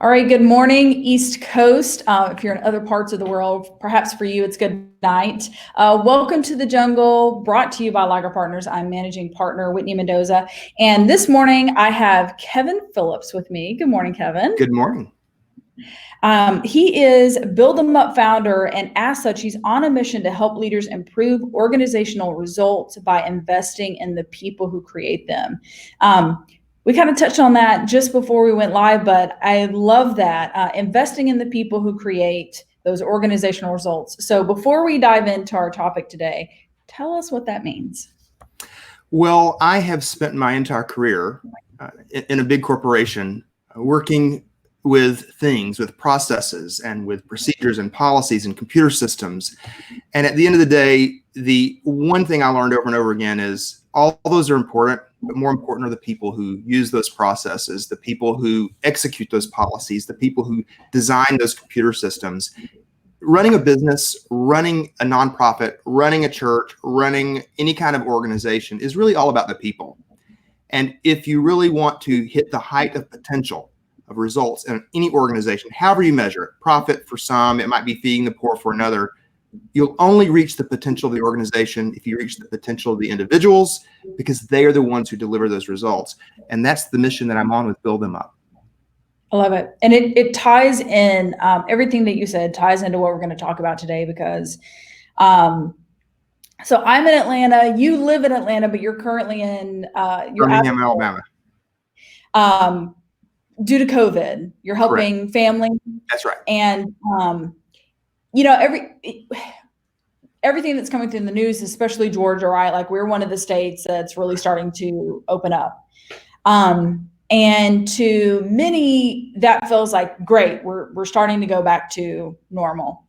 All right, good morning, East Coast. If you're in other parts of the world, perhaps for you, it's good night. Welcome to the Jungle, brought to you by Liger Partners. I'm managing partner Whitney Mendoza. And this morning, I have Kevin Phillips with me. Good morning, Kevin. Good morning. He is Build 'em Up founder, and as such, he's on a mission to help leaders improve organizational results by investing in the people who create them. We kind of touched on that just before we went live, but I love that, investing in the people who create those organizational results. So before we dive into our topic today, tell us what that means. Well, I have spent my entire career in a big corporation working with things, with processes and with procedures and policies and computer systems. And at the end of the day, the one thing I learned over and over again is all those are important, but more important are the people who use those processes, the people who execute those policies, the people who design those computer systems. Running a business, running a nonprofit, running a church, running any kind of organization is really all about the people. And if you really want to hit the height of potential of results in any organization, however you measure it, profit for some, it might be feeding the poor for another, you'll only reach the potential of the organization if you reach the potential of the individuals, because they are the ones who deliver those results. And that's the mission that I'm on with Build 'em Up. I love it. And it ties in, everything that you said ties into what we're going to talk about today, because so I'm in Atlanta, you live in Atlanta, but you're currently in Birmingham, Alabama. Due to COVID, you're helping Correct. family. That's right. And everything that's coming through in the news, especially Georgia, right? Like, we're one of the states that's really starting to open up. And to many, that feels like great. We're starting to go back to normal.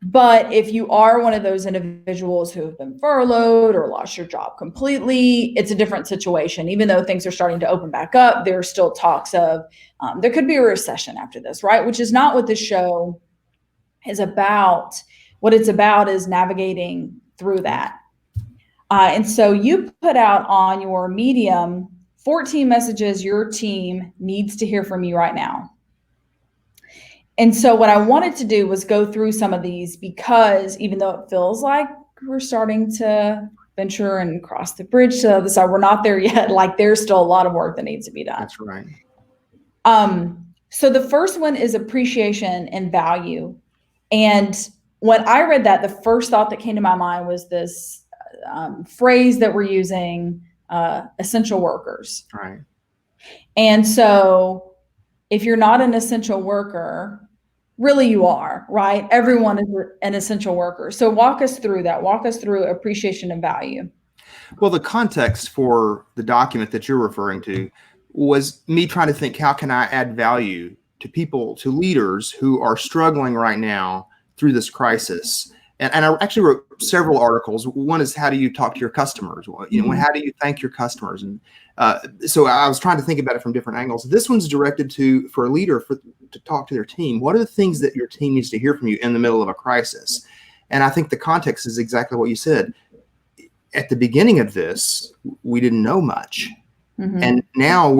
But if you are one of those individuals who have been furloughed or lost your job completely, it's a different situation. Even though things are starting to open back up, there's still talks of there could be a recession after this, right? Which is not what this show is about. What it's about is navigating through that. And so you put out on your Medium 14 messages your team needs to hear from you right now. And so what I wanted to do was go through some of these, because even though it feels like we're starting to venture and cross the bridge to the other side, we're not there yet. Like, there's still a lot of work that needs to be done. That's right. So the first one is appreciation and value. And when I read that, the first thought that came to my mind was this phrase that we're using, essential workers. Right. And so if you're not an essential worker, really you are, right? Everyone is an essential worker. So walk us through that. Walk us through appreciation and value. Well, the context for the document that you're referring to was me trying to think, how can I add value to people, to leaders who are struggling right now through this crisis? And I actually wrote several articles. One is, how do you talk to your customers? How do you thank your customers? And so I was trying to think about it from different angles. This one's directed for a leader to talk to their team. What are the things that your team needs to hear from you in the middle of a crisis? And I think the context is exactly what you said. At the beginning of this, we didn't know much. Mm-hmm. And now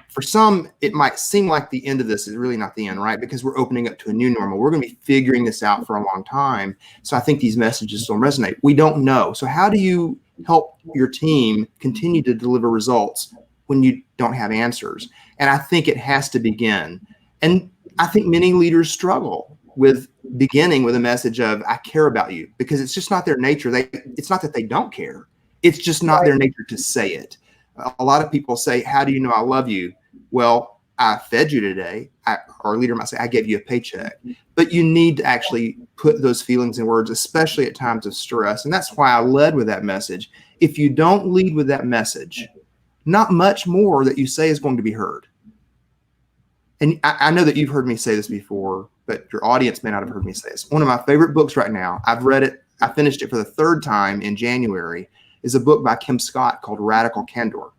for some, it might seem like the end of this is really not the end, right? Because we're opening up to a new normal. We're going to be figuring this out for a long time. So I think these messages still resonate. We don't know. So how do you help your team continue to deliver results when you don't have answers? And I think it has to begin. And I think many leaders struggle with beginning with a message of, I care about you, because it's just not their nature. It's not that they don't care. It's just not their nature to say it. A lot of people say, how do you know I love you? Well, I fed you today. Or a leader might say, I gave you a paycheck. But you need to actually put those feelings in words, especially at times of stress. And that's why I led with that message. If you don't lead with that message, not much more that you say is going to be heard. And I know that you've heard me say this before, but your audience may not have heard me say this. One of my favorite books right now, I've read it. I finished it for the third time in January, is a book by Kim Scott called Radical Candor.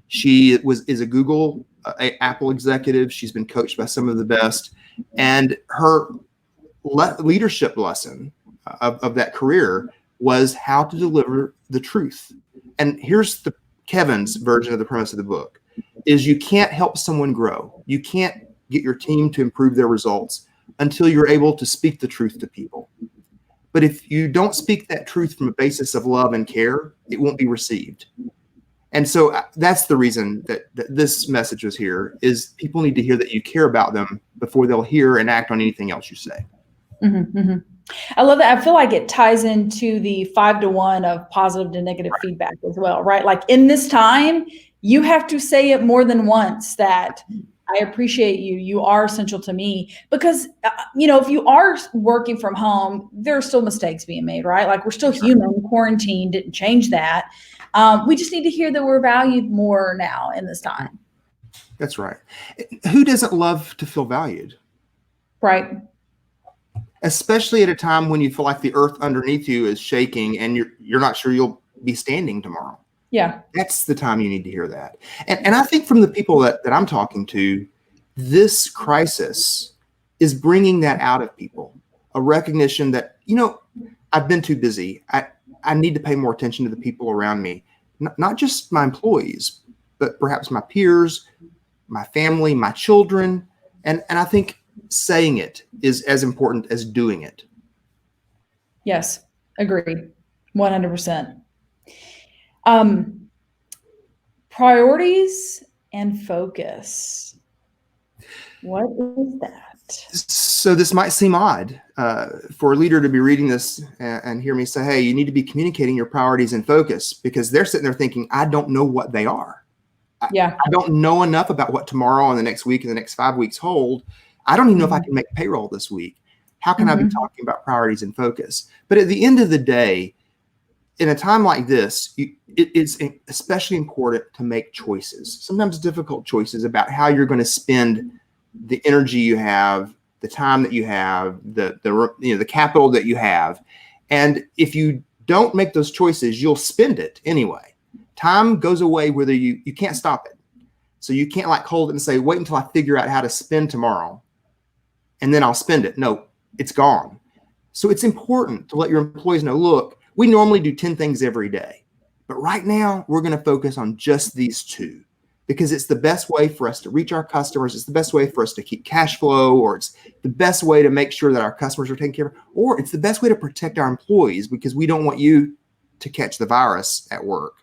She is a Google, Apple executive. She's been coached by some of the best. And her leadership lesson of that career was how to deliver the truth. And here's Kevin's version of the premise of the book. is you can't help someone grow. You can't get your team to improve their results until you're able to speak the truth to people. But if you don't speak that truth from a basis of love and care, it won't be received. And so that's the reason that this message was here, is people need to hear that you care about them before they'll hear and act on anything else you say. Mm-hmm, mm-hmm. I love that. I feel like it ties into the 5-to-1 of positive to negative feedback as well, right? Like in this time, you have to say it more than once that I appreciate you. You are essential to me, because, if you are working from home, there are still mistakes being made, right? Like we're still human. Quarantine didn't change that. We just need to hear that we're valued more now in this time. That's right. Who doesn't love to feel valued? Right. Especially at a time when you feel like the earth underneath you is shaking and you're not sure you'll be standing tomorrow. Yeah. That's the time you need to hear that. And I think from the people that I'm talking to, this crisis is bringing that out of people, a recognition that, I've been too busy. I need to pay more attention to the people around me, not just my employees, but perhaps my peers, my family, my children. And I think saying it is as important as doing it. Yes, agreed. 100%. Priorities and focus. What is that? So this might seem odd for a leader to be reading this and hear me say, hey, you need to be communicating your priorities and focus, because they're sitting there thinking, I don't know what they are. I don't know enough about what tomorrow and the next week and the next 5 weeks hold. I don't even know if I can make payroll this week. How can I be talking about priorities and focus? But at the end of the day, in a time like this, it's especially important to make choices, sometimes difficult choices about how you're going to spend the energy you have, the time that you have, the capital that you have. And if you don't make those choices, you'll spend it anyway. Time goes away whether you can't stop it. So you can't like hold it and say, wait until I figure out how to spend tomorrow and then I'll spend it. No, it's gone. So it's important to let your employees know, look, we normally do 10 things every day, but right now we're going to focus on just these 2, because it's the best way for us to reach our customers. It's the best way for us to keep cash flow, or it's the best way to make sure that our customers are taken care of, or it's the best way to protect our employees, because we don't want you to catch the virus at work.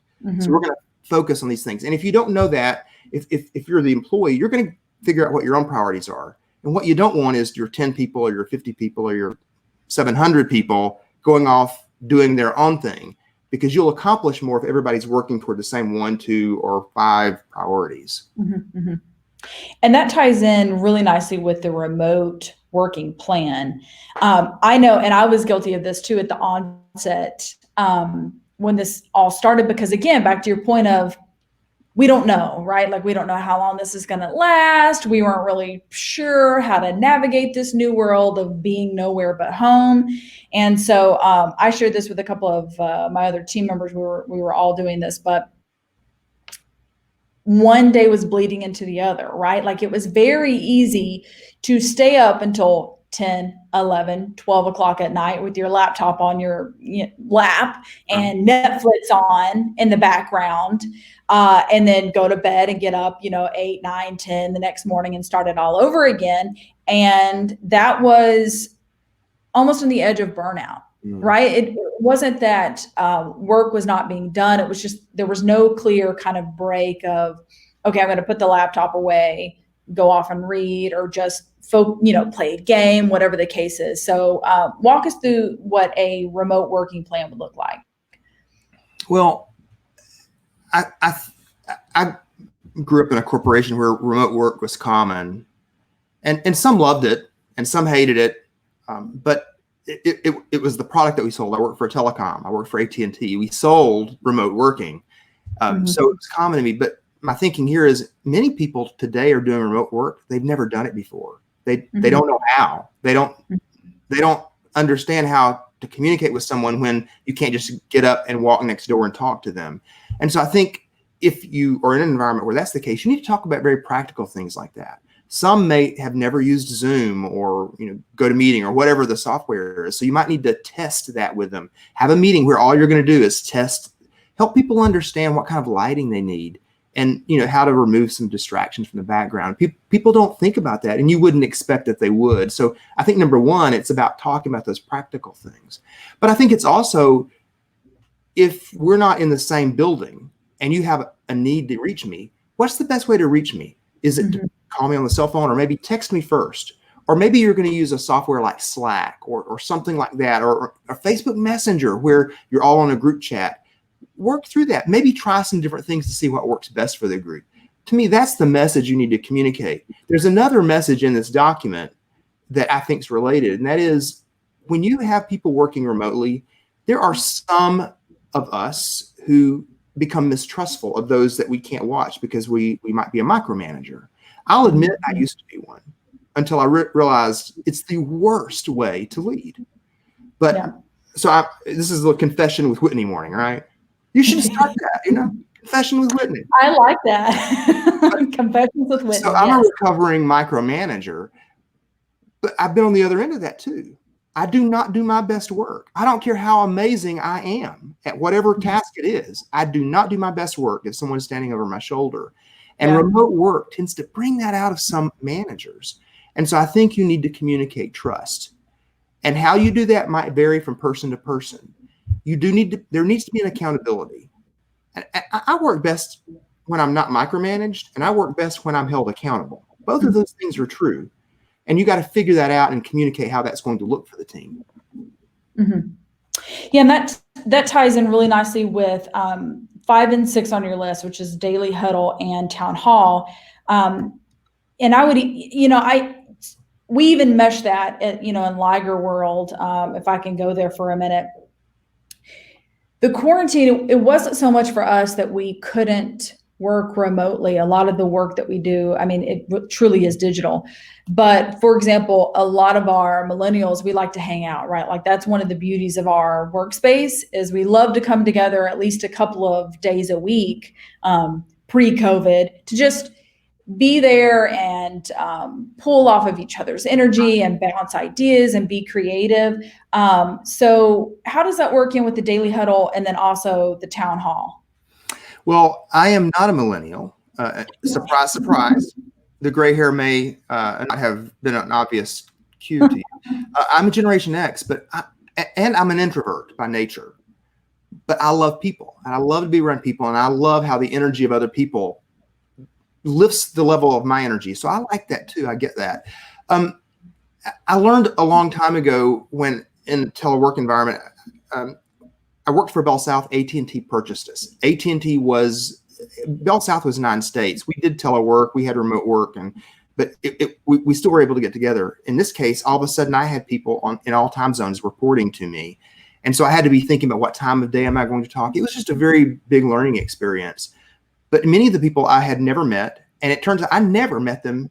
So we're going to focus on these things. And if you don't know that, if you're the employee, you're going to figure out what your own priorities are. And what you don't want is your 10 people or your 50 people or your 700 people going off doing their own thing, because you'll accomplish more if everybody's working toward the same 1, 2, or 5 priorities. And that ties in really nicely with the remote working plan. I know, and I was guilty of this too at the onset when this all started, because again, back to your point of, we don't know, right? Like we don't know how long this is going to last. We weren't really sure how to navigate this new world of being nowhere but home. And so I shared this with a couple of my other team members. We were all doing this, but one day was bleeding into the other, right? Like it was very easy to stay up until 10, 11, 12 o'clock at night with your laptop on your lap and Netflix on in the background, and then go to bed and get up, 8, 9, 10 the next morning and start it all over again. And that was almost on the edge of burnout, right? It wasn't that work was not being done. It was just, there was no clear kind of break of, okay, I'm going to put the laptop away, go off and read, or just play a game, whatever the case is. So walk us through what a remote working plan would look like. Well, I grew up in a corporation where remote work was common, and some loved it and some hated it. But it was the product that we sold. I worked for a telecom. I worked for AT&T. We sold remote working. So it's common to me. But my thinking here is many people today are doing remote work. They've never done it before. They don't know how. They don't understand how to communicate with someone when you can't just get up and walk next door and talk to them. And so I think if you are in an environment where that's the case, you need to talk about very practical things like that. Some may have never used Zoom or GoToMeeting or whatever the software is. So you might need to test that with them. Have a meeting where all you're going to do is help people understand what kind of lighting they need and how to remove some distractions from the background. People don't think about that, and you wouldn't expect that they would. So I think number one, it's about talking about those practical things. But I think it's also, if we're not in the same building and you have a need to reach me, what's the best way to reach me? Is it to call me on the cell phone, or maybe text me first? Or maybe you're going to use a software like Slack or something like that, or a Facebook Messenger where you're all on a group chat. Work through that. Maybe try some different things to see what works best for the group. To me, that's the message you need to communicate. There's another message in this document that I think is related, and that is, when you have people working remotely, there are some of us who become mistrustful of those that we can't watch because we might be a micromanager. I'll admit I used to be one until I realized it's the worst way to lead. But so this is a confession with Whitney morning, right? You should start that, confession with Whitney. I like that. Confessions with Whitney. So I'm a recovering micromanager, but I've been on the other end of that too. I do not do my best work. I don't care how amazing I am at whatever task it is. I do not do my best work if someone's standing over my shoulder. And remote work tends to bring that out of some managers. And so I think you need to communicate trust. And how you do that might vary from person to person. There needs to be an accountability. And I work best when I'm not micromanaged, and I work best when I'm held accountable. Both of those things are true. And you got to figure that out and communicate how that's going to look for the team. Mm-hmm. Yeah, and that ties in really nicely with 5 and 6 on your list, which is daily huddle and town hall. And I would, we even mesh that, in Liger world, if I can go there for a minute. The quarantine, it wasn't so much for us that we couldn't work remotely. A lot of the work that we do, it truly is digital. But for example, a lot of our millennials, we like to hang out, right? Like that's one of the beauties of our workspace is we love to come together at least a couple of days a week, pre-COVID, to just be there and pull off of each other's energy and bounce ideas and be creative. So how does that work in with the daily huddle and then also the town hall? Well, I am not a millennial. Surprise, surprise. The gray hair may not have been an obvious cue to you. I'm a Generation X, and I'm an introvert by nature. But I love people, and I love to be around people, and I love how the energy of other people lifts the level of my energy. So I like that too. I get that. I learned a long time ago when in a telework environment, I worked for Bell South. AT&T purchased us. Bell South was 9 states. We did telework. We had remote work, but we still were able to get together. In this case, all of a sudden, I had people in all time zones reporting to me, and so I had to be thinking about what time of day am I going to talk. It was just a very big learning experience. But many of the people I had never met, and it turns out I never met them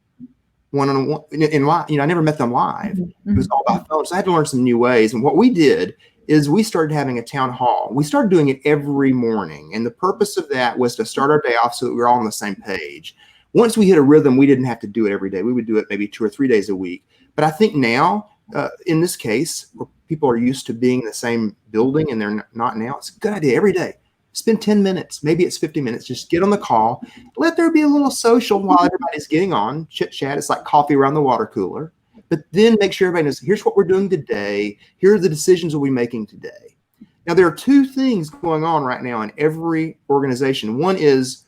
one-on-one in live. I never met them live. Mm-hmm. It was all by phone. So I had to learn some new ways. And what we did is we started having a town hall. We started doing it every morning. And the purpose of that was to start our day off so that we were all on the same page. Once we hit a rhythm, we didn't have to do it every day. We would do it maybe 2 or 3 days a week. But I think now, in this case, where people are used to being in the same building and they're not now, it's a good idea every day. Spend 10 minutes, maybe it's 50 minutes, just get on the call. Let there be a little social while everybody's getting on, chit chat. It's like coffee around the water cooler. But then make sure everybody knows, here's what we're doing today. Here are the decisions we'll be making today. Now, there are 2 things going on right now in every organization. One is,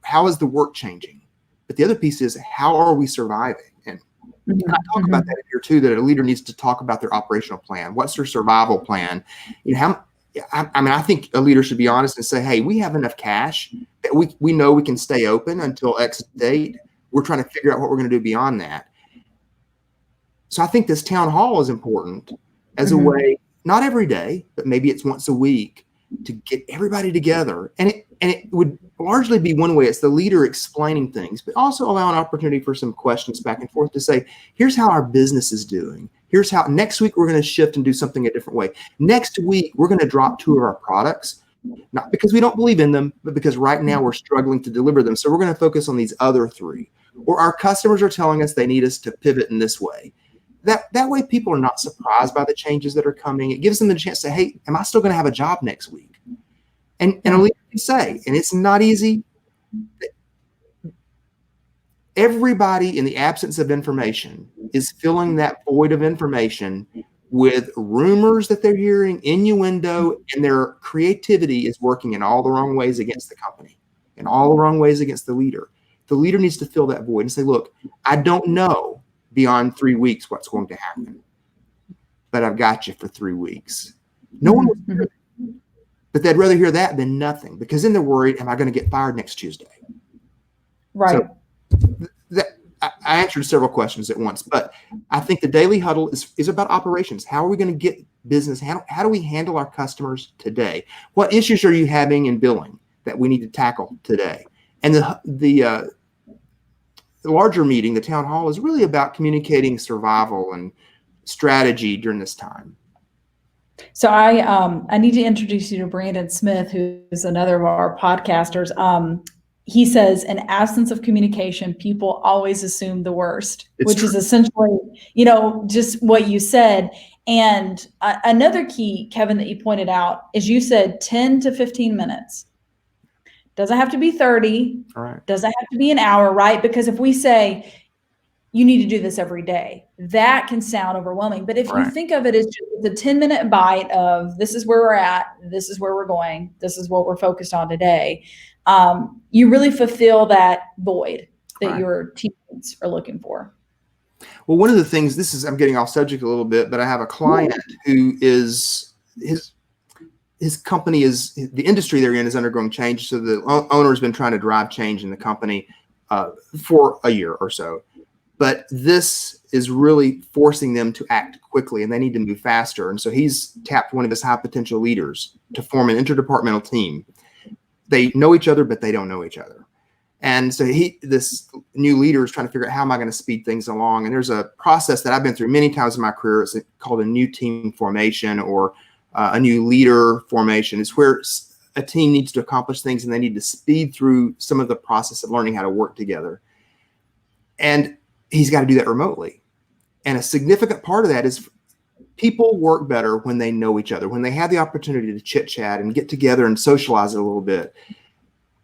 how is the work changing? But the other piece is, how are we surviving? And I talk about that here too, that a leader needs to talk about their operational plan. What's their survival plan? I think a leader should be honest and say, hey, we have enough cash that we know we can stay open until X date. We're trying to figure out what we're going to do beyond that. So I think this town hall is important as a way, not every day, but maybe it's once a week, to get everybody together. And it would largely be one way. It's the leader explaining things, but also allow an opportunity for some questions back and forth to say, here's how our business is doing. Here's how next week we're going to shift and do something a different way. Next week, we're going to drop 2 of our products, not because we don't believe in them, but because right now we're struggling to deliver them. So we're going to focus on these other 3. Or our customers are telling us they need us to pivot in this way. That way people are not surprised by the changes that are coming. It gives them the chance to say, hey, am I still going to have a job next week? And a leader can say, and it's not easy, Everybody, in the absence of information, is filling that void of information with rumors that they're hearing, innuendo, and their creativity is working in all the wrong ways against the company, in all the wrong ways against the leader. The leader needs to fill that void and say, look, I don't know beyond 3 weeks what's going to happen, but I've got you for 3 weeks. No one will hear that. But they'd rather hear that than nothing, because then they're worried, am I going to get fired next Tuesday? Right. So I answered several questions at once, but I think the daily huddle is about operations. How are we going to get business? How do we handle our customers today? What issues are you having in billing that we need to tackle today? And the larger meeting, the town hall, is really about communicating survival and strategy during this time. So I need to introduce you to Brandon Smith, who's another of our podcasters. He says, in absence of communication, people always assume the worst, which is essentially, just what you said. And another key, Kevin, that you pointed out is you said 10 to 15 minutes. Doesn't have to be 30. Right. Doesn't have to be an hour, right? Because if we say, you need to do this every day, that can sound overwhelming. But if you think of it as just the 10-minute bite of, this is where we're at, this is where we're going, this is what we're focused on today, you really fulfill that void that your teammates are looking for. Well, one of the things, I'm getting off subject a little bit, but I have a client who is, his company the industry they're in is undergoing change. So the owner has been trying to drive change in the company for a year or so. But this is really forcing them to act quickly, and they need to move faster. And so he's tapped one of his high potential leaders to form an interdepartmental team. They know each other, but they don't know each other. And so this new leader is trying to figure out, how am I going to speed things along? And there's a process that I've been through many times in my career. It's called a new team formation, or a new leader formation. It's where a team needs to accomplish things and they need to speed through some of the process of learning how to work together. And he's got to do that remotely. And a significant part of that is people work better when they know each other, when they have the opportunity to chit chat and get together and socialize it a little bit.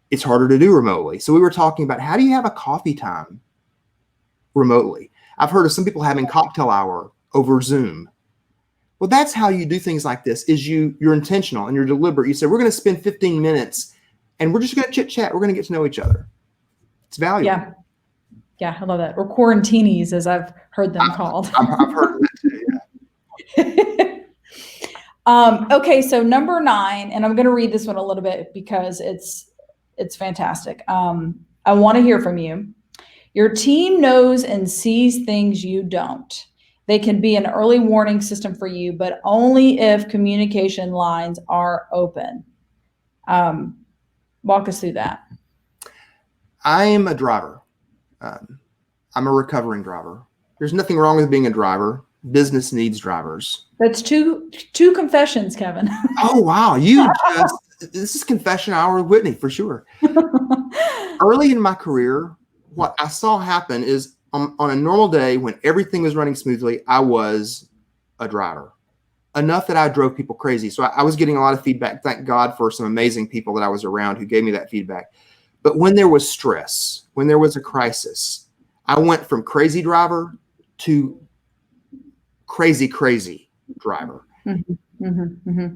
It's harder to do remotely. So we were talking about, how do you have a coffee time remotely? I've heard of some people having cocktail hour over Zoom. Well, that's how you do things like this, is you're intentional and you're deliberate. You say, we're going to spend 15 minutes and we're just going to chit chat. We're going to get to know each other. It's valuable. Yeah. Yeah, I love that. Or quarantinis, as I've heard them called. I've heard of that too, yeah. Okay, so number 9, and I'm going to read this one a little bit because it's fantastic. I want to hear from you. Your team knows and sees things you don't. They can be an early warning system for you, but only if communication lines are open. Walk us through that. I am a driver. I'm a recovering driver. There's nothing wrong with being a driver. Business needs drivers. That's two confessions, Kevin. Oh, wow. This is confession hour with Whitney for sure. Early in my career, what I saw happen is on a normal day when everything was running smoothly, I was a driver. Enough that I drove people crazy. So I was getting a lot of feedback. Thank God for some amazing people that I was around who gave me that feedback. But when there was stress, when there was a crisis, I went from crazy driver to crazy driver. Mm-hmm, mm-hmm, mm-hmm.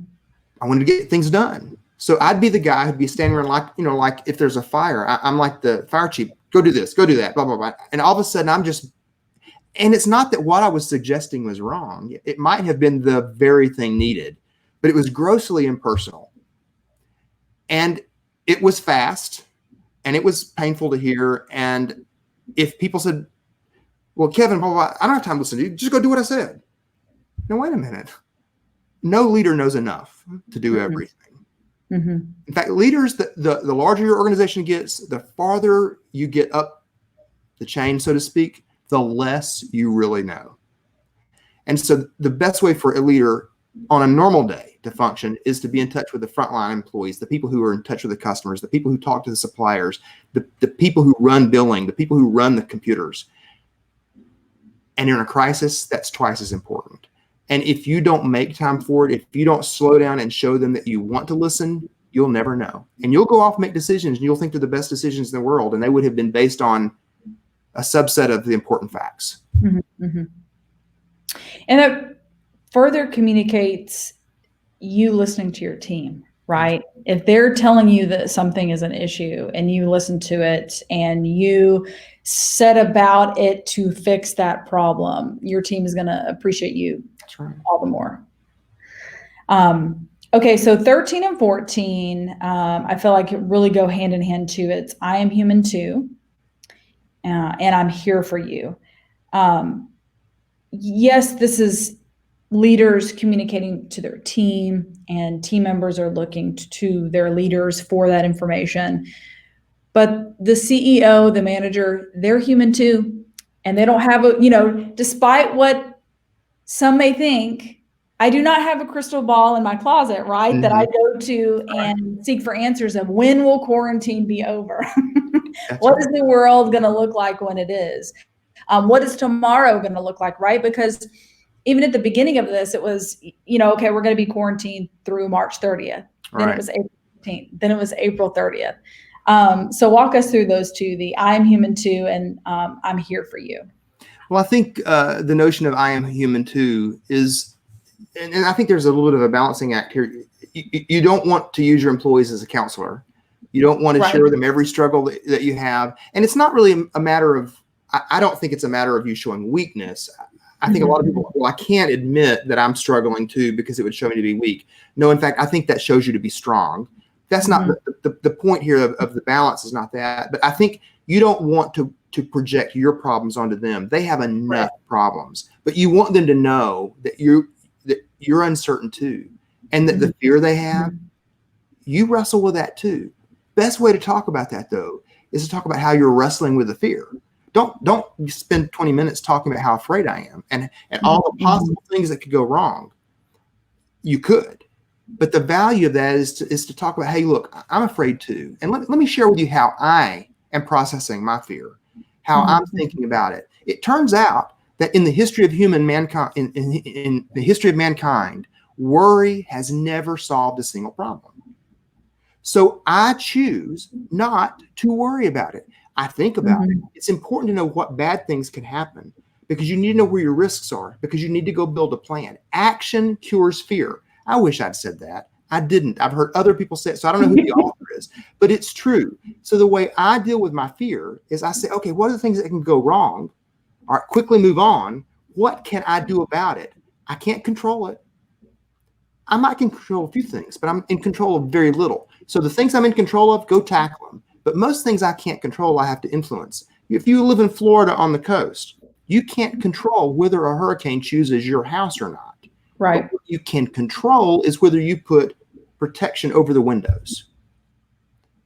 I wanted to get things done. So I'd be the guy who'd be standing around like if there's a fire, I'm like the fire chief, go do this, go do that, blah, blah, blah. And all of a sudden and it's not that what I was suggesting was wrong. It might have been the very thing needed, but it was grossly impersonal. And it was fast. And it was painful to hear. And if people said, well, Kevin, blah, blah, blah, I don't have time to listen to you. Just go do what I said. No, wait a minute. No leader knows enough to do everything. Mm-hmm. In fact, leaders, the larger your organization gets, the farther you get up the chain, so to speak, the less you really know. And so the best way for a leader on a normal day to function is to be in touch with the frontline employees, the people who are in touch with the customers, the people who talk to the suppliers, the people who run billing, the people who run the computers. And in a crisis, that's twice as important. And if you don't make time for it, if you don't slow down and show them that you want to listen, You'll never know. And you'll go off and make decisions, and you'll think they're the best decisions in the world, and they would have been based on a subset of the important facts. Mm-hmm, mm-hmm. And that further communicates you listening to your team, right? If they're telling you that something is an issue and you listen to it and you set about it to fix that problem, your team is going to appreciate you That's right. all the more. Okay, so 13 and 14, I feel like it really go hand in hand too. It's I am human too, and I'm here for you. Yes, this is leaders communicating to their team, and team members are looking to their leaders for that information. But the CEO, the manager, they're human too. And they don't have despite what some may think, I do not have a crystal ball in my closet, right? Mm-hmm. That I go to and seek for answers of when will quarantine be over? What is the world going to look like when it is? What is tomorrow going to look like, right? Because even at the beginning of this, it was, okay, we're going to be quarantined through March 30th. Then it was April 15th. Then it was April 30th. So walk us through those two, the I am human too, and I'm here for you. Well, I think the notion of I am human too is, and I think there's a little bit of a balancing act here. You don't want to use your employees as a counselor. You don't want to share them every struggle that you have. And it's not really a matter of, I don't think it's a matter of you showing weakness. I think a lot of people, well, I can't admit that I'm struggling too because it would show me to be weak. No, in fact, I think that shows you to be strong. That's not the point here of the balance is not that. But I think you don't want to project your problems onto them. They have enough problems, but you want them to know that you're uncertain too. And that the fear they have, you wrestle with that too. Best way to talk about that though, is to talk about how you're wrestling with the fear. Don't spend 20 minutes talking about how afraid I am and all the possible things that could go wrong. You could. But the value of that is to talk about, hey, look, I'm afraid too. And let me share with you how I am processing my fear, how I'm thinking about it. It turns out that in the history of mankind, in the history of mankind, worry has never solved a single problem. So I choose not to worry about it. I think about it. It's important to know what bad things can happen because you need to know where your risks are, because you need to go build a plan. Action cures fear. I wish I'd said that. I didn't. I've heard other people say it, so I don't know who the author is, but it's true. So the way I deal with my fear is I say, okay, what are the things that can go wrong? All right, quickly move on. What can I do about it? I can't control it. I might control a few things, but I'm in control of very little. So the things I'm in control of, go tackle them. But most things I can't control, I have to influence. If you live in Florida on the coast, you can't control whether a hurricane chooses your house or not. Right. But what you can control is whether you put protection over the windows,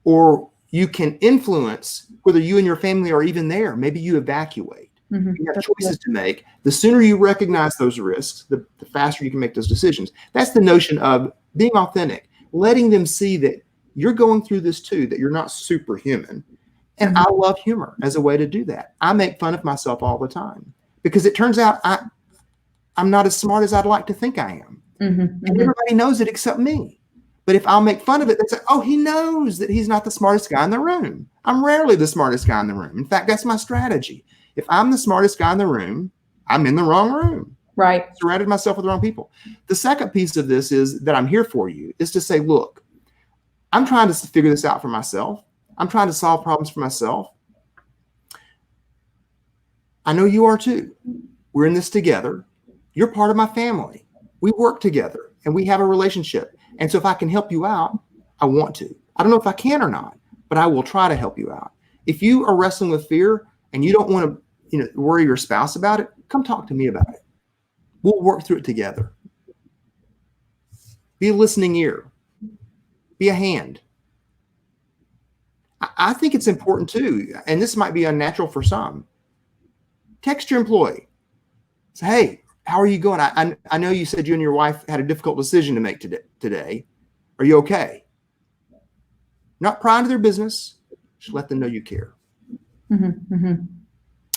or you can influence whether you and your family are even there. Maybe you evacuate. You have choices to make. The sooner you recognize those risks, the faster you can make those decisions. That's the notion of being authentic, letting them see that you're going through this too, that you're not superhuman. And I love humor as a way to do that. I make fun of myself all the time because it turns out I'm not as smart as I'd like to think I am. And everybody knows it except me. But if I'll make fun of it, they say, oh, he knows that he's not the smartest guy in the room. I'm rarely the smartest guy in the room. In fact, that's my strategy. If I'm the smartest guy in the room, I'm in the wrong room. Right. Surrounded myself with the wrong people. The second piece of this is that I'm here for you is to say, look, I'm trying to figure this out for myself. I'm trying to solve problems for myself. I know you are too. We're in this together. You're part of my family. We work together and we have a relationship. And so if I can help you out, I want to. I don't know if I can or not, but I will try to help you out. If you are wrestling with fear and you don't want to, worry your spouse about it, come talk to me about it. We'll work through it together. Be a listening ear. Be a hand. I think it's important too, and this might be unnatural for some. Text your employee. Say, hey, how are you going? I know you said you and your wife had a difficult decision to make today. Are you okay? Not prying to their business. Just let them know you care.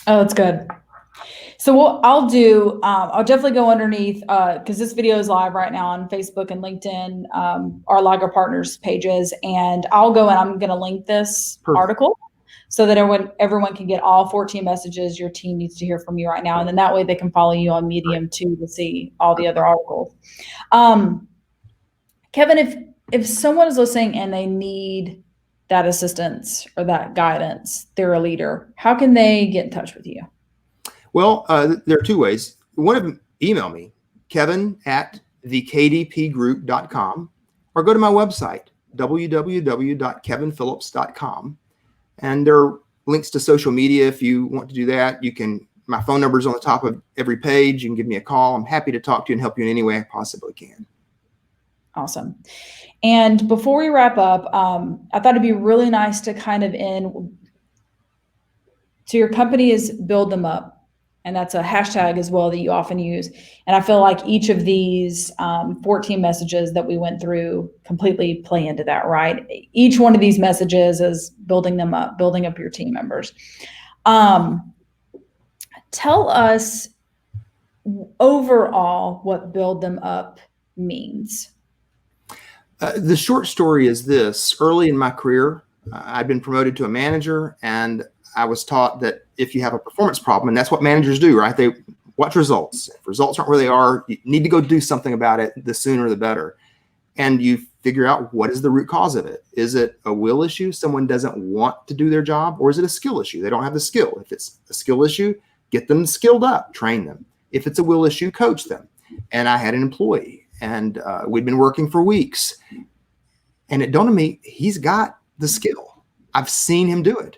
Oh, that's good. So what I'll do, I'll definitely go underneath, because this video is live right now on Facebook and LinkedIn, our Lager Partners pages, and I'll go and I'm going to link this Perfect. article so that everyone can get all 14 messages your team needs to hear from you right now, and then that way they can follow you on Medium too to see all the other articles. Kevin, if someone is listening and they need that assistance or that guidance, they're a leader, how can they get in touch with you? Well, there are two ways. One of them, email me, kevin@thekdpgroup.com, or go to my website, www.kevinphillips.com. And there are links to social media if you want to do that. My phone number is on the top of every page. You can give me a call. I'm happy to talk to you and help you in any way I possibly can. Awesome. And before we wrap up, I thought it'd be really nice to kind of end. So your company is Build Them Up. And that's a hashtag as well that you often use. And I feel like each of these 14 messages that we went through completely play into that, right? Each one of these messages is building them up, building up your team members. Tell us overall what Build Them Up means. The short story is this. Early in my career, I'd been promoted to a manager, and I was taught that if you have a performance problem, and that's what managers do, right? They watch results. If results aren't where they are, you need to go do something about it. The sooner, the better. And you figure out what is the root cause of it. Is it a will issue? Someone doesn't want to do their job, or is it a skill issue? They don't have the skill. If it's a skill issue, get them skilled up, train them. If it's a will issue, coach them. And I had an employee, and we'd been working for weeks. And it dawned on me, he's got the skill. I've seen him do it.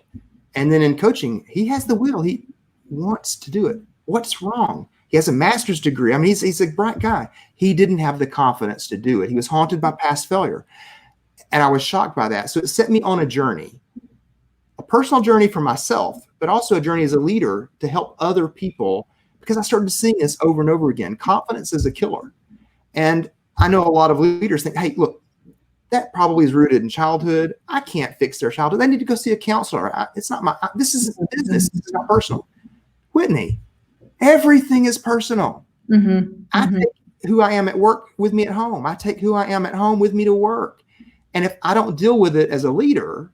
And then in coaching, he has the will. He wants to do it. What's wrong? He has a master's degree. I mean, he's a bright guy. He didn't have the confidence to do it. He was haunted by past failure. And I was shocked by that. So it set me on a journey, a personal journey for myself, but also a journey as a leader to help other people, because I started seeing this over and over again. Confidence is a killer. And I know a lot of leaders think, hey, look, that probably is rooted in childhood. I can't fix their childhood. They need to go see a counselor. It's not this is business. This is not personal. Whitney, everything is personal. I take who I am at work with me at home. I take who I am at home with me to work. And if I don't deal with it as a leader,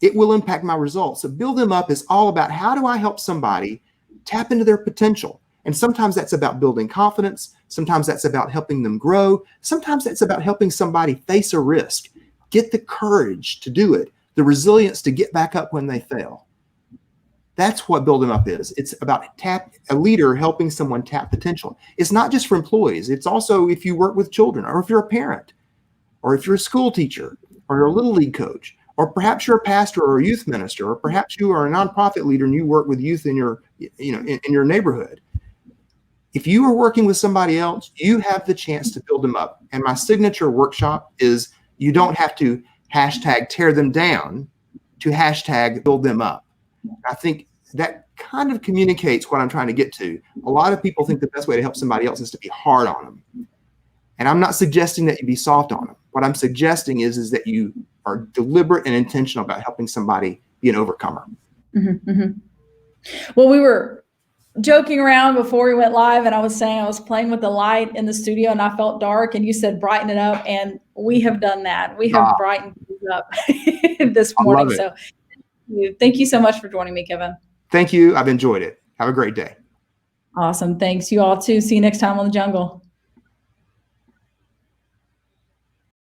it will impact my results. So Build Them Up is all about, how do I help somebody tap into their potential? And sometimes that's about building confidence. Sometimes that's about helping them grow. Sometimes that's about helping somebody face a risk, get the courage to do it, the resilience to get back up when they fail. That's what Build Them Up is. It's about a leader helping someone tap potential. It's not just for employees. It's also if you work with children, or if you're a parent, or if you're a school teacher, or you're a little league coach, or perhaps you're a pastor or a youth minister, or perhaps you are a nonprofit leader and you work with youth in your, in your neighborhood. If you are working with somebody else, you have the chance to build them up. And my signature workshop is, you don't have to hashtag tear them down to hashtag build them up. I think that kind of communicates what I'm trying to get to. A lot of people think the best way to help somebody else is to be hard on them. And I'm not suggesting that you be soft on them. What I'm suggesting is that you are deliberate and intentional about helping somebody be an overcomer. Well, we were joking around before we went live, and I was saying I was playing with the light in the studio and I felt dark, and you said brighten it up, and we have done that. We have brightened it up this morning. So thank you so much for joining me, Kevin. Thank you. I've enjoyed it. Have a great day. Awesome. Thanks. You all too. See you next time on The Jungle.